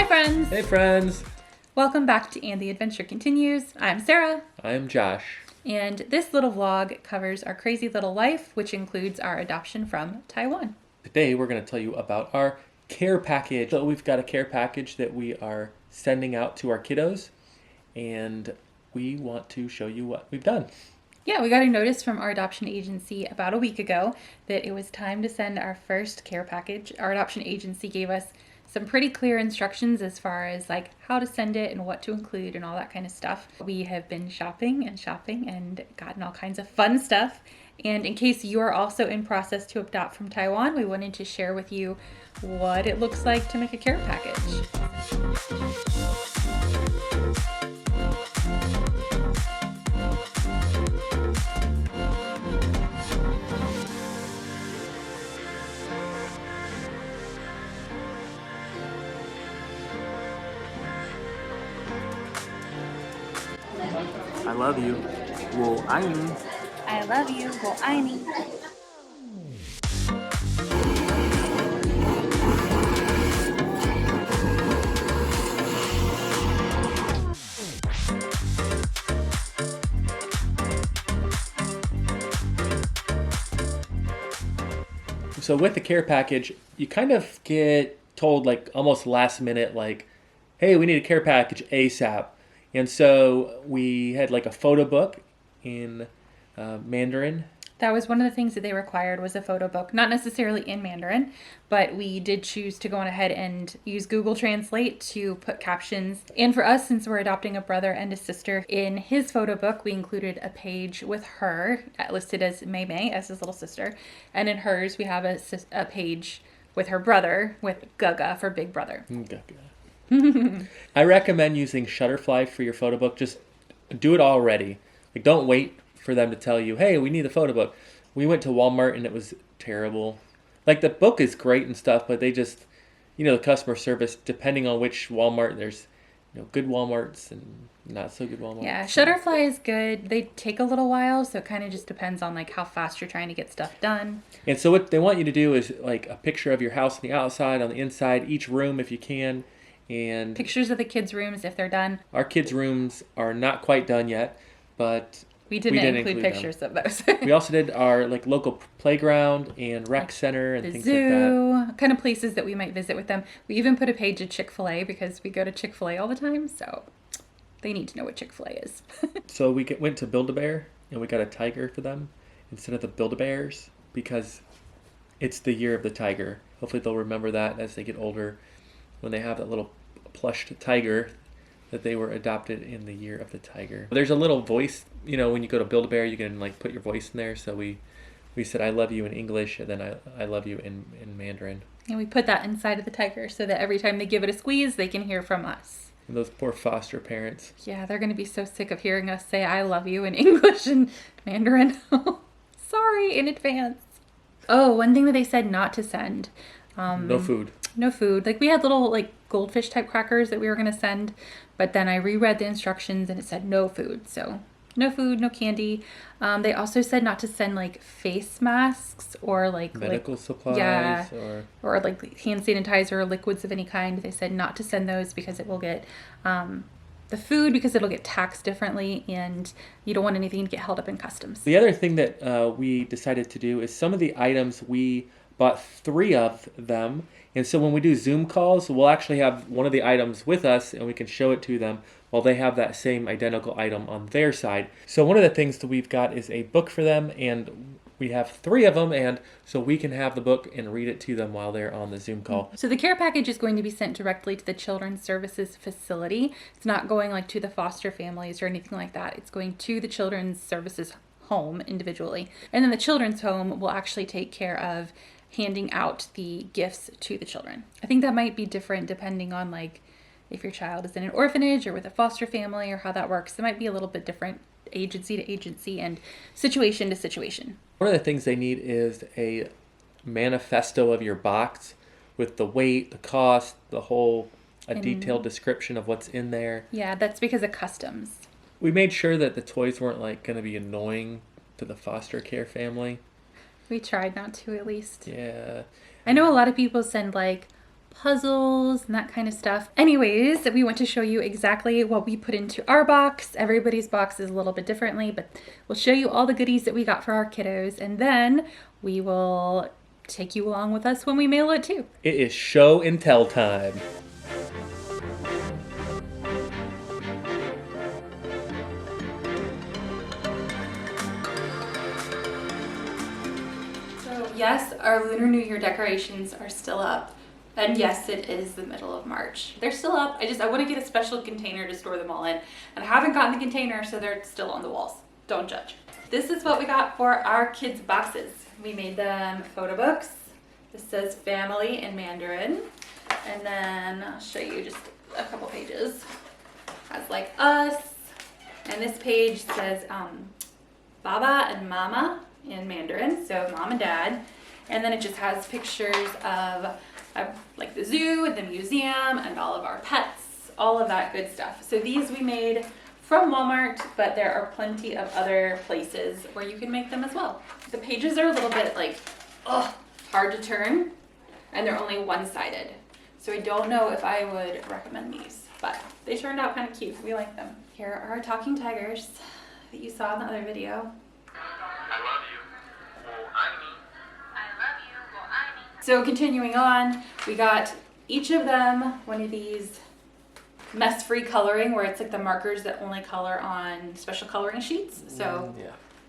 friends! Hey friends! Welcome back to And the Adventure Continues. I'm Sarah. I'm Josh. And this little vlog covers our crazy little life, which includes our adoption from Taiwan. Today we're going to tell you about our care package. So we've got a care package that we are sending out to our kiddos, and we want to show you what we've done. Yeah, we got a notice from our adoption agency about a week ago that it was time to send our first care package. Our adoption agency gave us some pretty clear instructions as far as like how to send it and what to include and all that kind of stuff. We have been shopping and gotten all kinds of fun stuff. And in case you are also in process to adopt from Taiwan, we wanted to share with you what it looks like to make a care package. I love you. Well, I love you. Well, I need. So with the care package, you kind of get told like almost last minute, like, hey, we need a care package ASAP. And so we had like a photo book in Mandarin. That was one of the things that they required was a photo book, not necessarily in Mandarin, but we did choose to go on ahead and use Google Translate to put captions. And for us, since we're adopting a brother and a sister, in his photo book, we included a page with her listed as Mei Mei, as his little sister. And in hers, we have a page with her brother with Gaga for big brother. Gaga. I recommend using Shutterfly for your photo book. Just do it already. Like, don't wait for them to tell you, hey, we need the photo book. We went to Walmart and it was terrible. Like, the book is great and stuff, but they just, the customer service, depending on which Walmart, there's, good Walmarts and not so good Walmarts. Yeah, Shutterfly is good. They take a little while, so it kind of just depends on like how fast you're trying to get stuff done. And so what they want you to do is like a picture of your house on the outside, on the inside, each room if you can. And pictures of the kids' rooms if they're done. Our kids' rooms are not quite done yet, but we didn't include pictures of those. We also did our like local playground and rec center and things zoo, like that. Kind of places that we might visit with them. We even put a page of Chick-fil-A because we go to Chick-fil-A all the time, so they need to know what Chick-fil-A is. So we went to Build-A-Bear and we got a tiger for them instead of the Build-A-Bears because it's the year of the tiger. Hopefully they'll remember that as they get older, when they have that little plushed tiger that they were adopted in the year of the tiger. There's a little voice, when you go to Build-A-Bear, you can like put your voice in there. So we said, I love you in English, and then I love you in Mandarin. And we put that inside of the tiger so that every time they give it a squeeze, they can hear from us. And those poor foster parents. Yeah, they're going to be so sick of hearing us say, I love you in English and Mandarin. Sorry in advance. Oh, one thing that they said not to send. No food. No food. Like, we had little like goldfish type crackers that we were going to send, but then I reread the instructions and it said no food. So no food, no candy. They also said not to send like face masks or like medical supplies. Yeah, or like hand sanitizer or liquids of any kind. They said not to send those because it will get the food, because it'll get taxed differently, and you don't want anything to get held up in customs. The other thing that we decided to do is some of the items, we bought 3 of them. And so when we do Zoom calls, we'll actually have one of the items with us and we can show it to them while they have that same identical item on their side. So one of the things that we've got is a book for them, and we have 3 of them, and so we can have the book and read it to them while they're on the Zoom call. So the care package is going to be sent directly to the Children's Services facility. It's not going like to the foster families or anything like that. It's going to the Children's Services home individually. And then the children's home will actually take care of handing out the gifts to the children. I think that might be different depending on like if your child is in an orphanage or with a foster family or how that works. It might be a little bit different agency to agency and situation to situation. One of the things they need is a manifesto of your box with the weight, the cost, a detailed description of what's in there. Yeah, that's because of customs. We made sure that the toys weren't like going to be annoying to the foster care family. We tried not to, at least. Yeah. I know a lot of people send like puzzles and that kind of stuff. Anyways, we want to show you exactly what we put into our box. Everybody's box is a little bit differently, but we'll show you all the goodies that we got for our kiddos, and then we will take you along with us when we mail it too. It is show and tell time. So yes, our Lunar New Year decorations are still up. And yes, it is the middle of March. They're still up. I want to get a special container to store them all in. And I haven't gotten the container, so they're still on the walls. Don't judge. This is what we got for our kids' boxes. We made them photo books. This says family in Mandarin. And then I'll show you just a couple pages. Has like us. And this page says Baba and Mama in Mandarin, so mom and dad. And then it just has pictures of like the zoo and the museum and all of our pets, all of that good stuff. So these we made from Walmart, but there are plenty of other places where you can make them as well. The pages are a little bit like, hard to turn, and they're only one-sided. So I don't know if I would recommend these, but they turned out kind of cute. We like them. Here are our talking tigers that you saw in the other video. I love you. So continuing on, we got each of them one of these mess-free coloring where it's like the markers that only color on special coloring sheets. So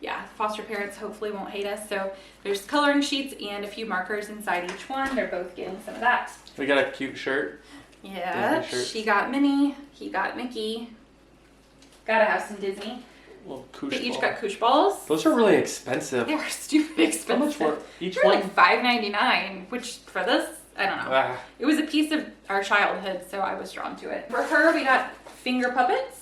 yeah, foster parents hopefully won't hate us. So there's coloring sheets and a few markers inside each one. They're both getting some of that. We got a cute shirt. Yeah, she got Minnie, he got Mickey. Gotta have some Disney. Little koosh They each ball. got koosh balls. Those are really expensive. They are stupid expensive. How much for each They're one? like $5.99, which for this, I don't know. Ah. It was a piece of our childhood, so I was drawn to it. For her, we got finger puppets.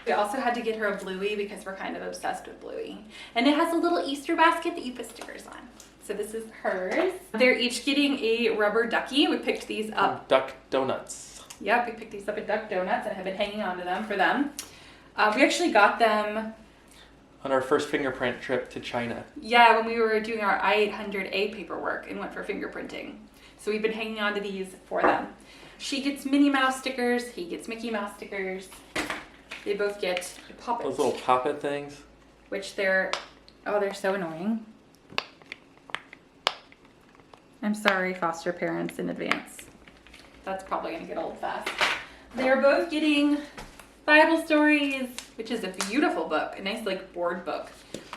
We also had to get her a Bluey because we're kind of obsessed with Bluey. And it has a little Easter basket that you put stickers on. So this is hers. They're each getting a rubber ducky. We picked these up. Duck donuts. Yep, we picked these up at Duck Donuts and have been hanging on to them for them. We actually got them On our first fingerprint trip to China. yeah, when we were doing our I-800A paperwork and went for fingerprinting. So we've been hanging on to these for them. She gets Minnie Mouse stickers. He gets Mickey Mouse stickers. They both get a poppet. Those little poppet things. Which they're so annoying. I'm sorry, foster parents, in advance. That's probably going to get old fast. They're both getting Bible stories, which is a beautiful book, a nice like board book.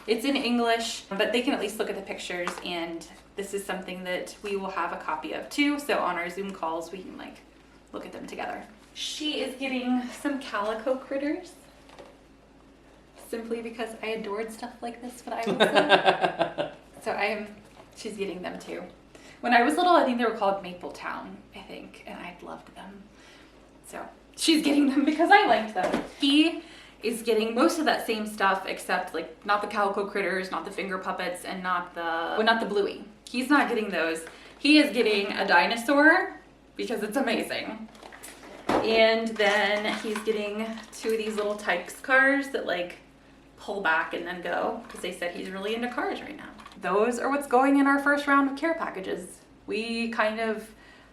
It's in English, but they can at least look at the pictures, and this is something that we will have a copy of too, so on our Zoom calls we can like look at them together. She is getting some calico critters, simply because I adored stuff like this when I was little. So she's getting them too. When I was little, I think they were called Mapletown, I think, and I loved them. So she's getting them because I liked them. He is getting most of that same stuff, except like not the calico critters, not the finger puppets, and not the Bluey. He's not getting those. He is getting a dinosaur because it's amazing. And then he's getting two of these little Tykes cars that like pull back and then go, because they said he's really into cars right now. Those are what's going in our first round of care packages. We kind of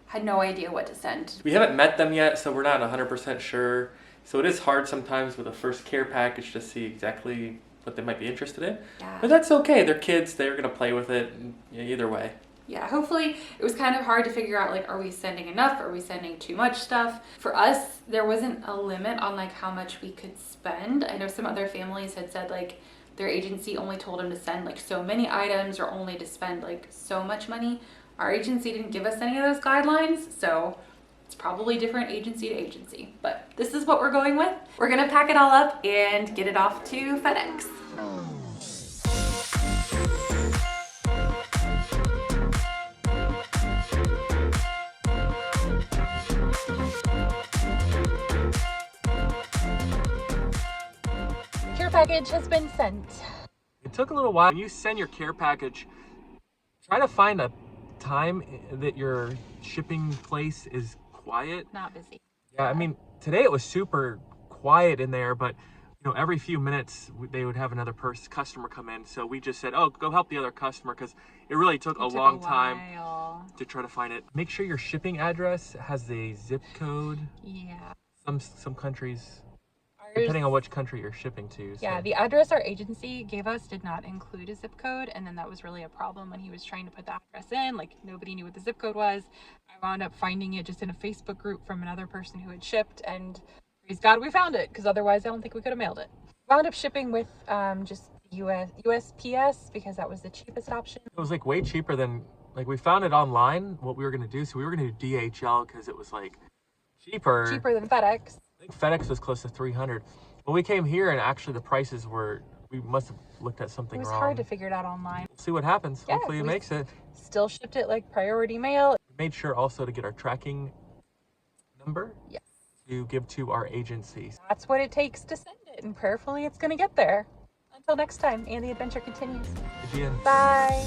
had no idea what to send. We haven't met them yet, so we're not 100% sure. So it is hard sometimes with a first care package to see exactly what they might be interested in. Yeah. But that's okay. They're kids. They're going to play with it either way. Yeah, hopefully it was kind of hard to figure out, like, are we sending enough? Are we sending too much stuff? For us, there wasn't a limit on like how much we could spend. I know some other families had said like their agency only told them to send like so many items or only to spend like so much money. Our agency didn't give us any of those guidelines, so it's probably different agency to agency. But this is what we're going with. We're gonna pack it all up and get it off to FedEx. Care package has been sent. It took a little while. When you send your care package, try to find a time that your shipping place is quiet. Not busy. Yeah, I mean, today it was super quiet in there, but you know, every few minutes they would have another customer come in. So we just said, oh, go help the other customer, because it really took a long time to try to find it. Make sure your shipping address has a zip code. Yeah. Some countries, depending on which country you're shipping to. So. Yeah, the address our agency gave us did not include a zip code, and then that was really a problem when he was trying to put the address in. Like, nobody knew what the zip code was. I wound up finding it just in a Facebook group from another person who had shipped, and praise God we found it, because otherwise I don't think we could have mailed it. Wound up shipping with just USPS because that was the cheapest option. It was like way cheaper than, like, we found it online what we were going to do. So we were going to do DHL because it was like cheaper Than FedEx. I think FedEx was close to 300. When we came here, and actually the prices were, we must have looked at something It was wrong. hard to figure it out online. We'll see what happens. Yeah, Hopefully it makes it. Still shipped it like priority mail. We made sure also to get our tracking number. Yes. To give to our agencies. That's what it takes to send it, and prayerfully it's going to get there. Until next time, and the adventure continues. Again. Bye.